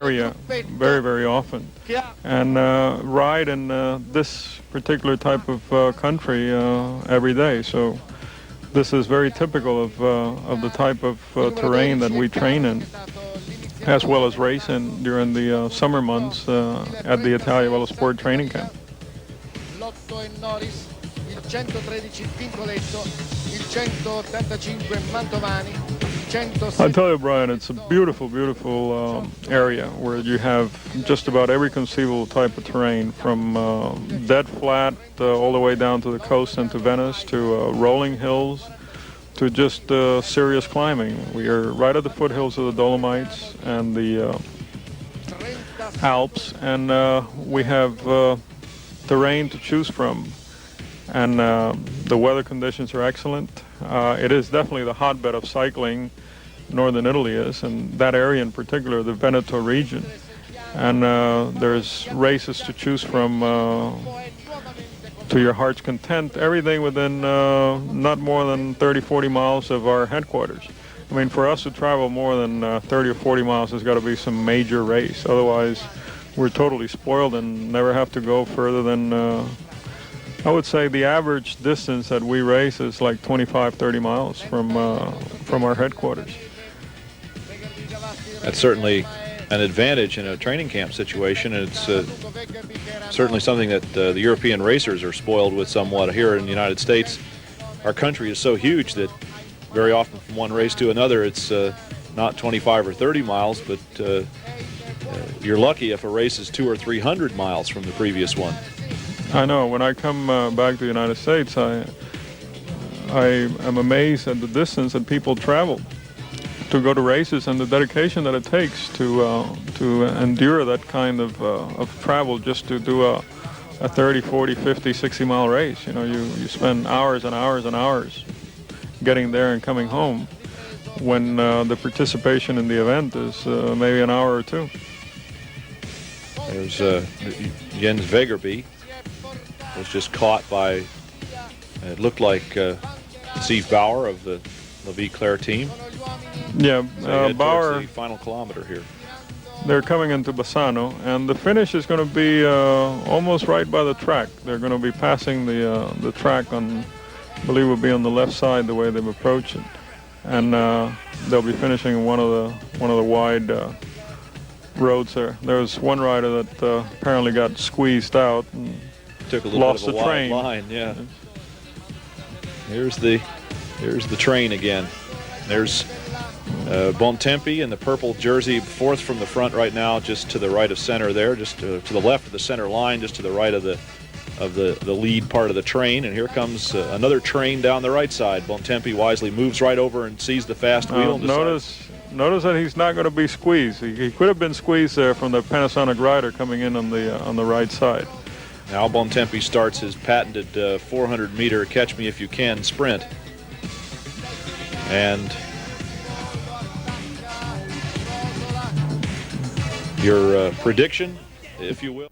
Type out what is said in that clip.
area very often, and ride in this particular type of country every day. So this is very typical of the type of terrain that we train in, as well as race in during the summer months at the Italia Velosport training camp. I tell you, Brian, it's a beautiful area where you have just about every conceivable type of terrain, from dead flat all the way down to the coast and to Venice, to rolling hills, to just serious climbing. We are right at the foothills of the Dolomites and the Alps, and we have terrain to choose from, and the weather conditions are excellent. It is definitely the hotbed of cycling. Northern Italy is, and that area in particular, the Veneto region, and there's races to choose from to your heart's content, everything within not more than 30-40 miles of our headquarters. I mean, for us to travel more than 30 or 40 miles, there's got to be some major race, otherwise we're totally spoiled and never have to go further than I would say the average distance that we race is like 25-30 miles from our headquarters. That's certainly an advantage in a training camp situation, and it's certainly something that the European racers are spoiled with somewhat. Here in the United States, our country is so huge that very often from one race to another it's not 25 or 30 miles, but you're lucky if a race is 200 or 300 miles from the previous one. I know. When I come back to the United States, I am amazed at the distance that people travel to go to races, and the dedication that it takes to endure that kind of travel just to do a 30, 40, 50, 60 mile race. You know, you spend hours and hours and hours getting there and coming home, when the participation in the event is maybe an hour or two. There's Jens Vegerby was just caught by, it looked like Steve Bauer of the Levi Claire team. Yeah, So Bauer. the final kilometer here. They're coming into Bassano, and the finish is going to be almost right by the track. They're going to be passing the track on, I believe, will be on the left side the way they've approached it, and they'll be finishing one of the wide roads there. There's one rider that apparently got squeezed out and Took a little lost bit of a the train. wide line, yeah. Here's the train again. There's Bontempi in the purple jersey, fourth from the front right now, just to the right of center there, just to the left of the center line, just to the right of the lead part of the train. And here comes another train down the right side. Bontempi wisely moves right over and sees the fast wheel. And notice that he's not going to be squeezed. He could have been squeezed there from the Panasonic rider coming in on the right side. Now Bontempi starts his patented 400-meter catch me if you can sprint. And your prediction, if you will.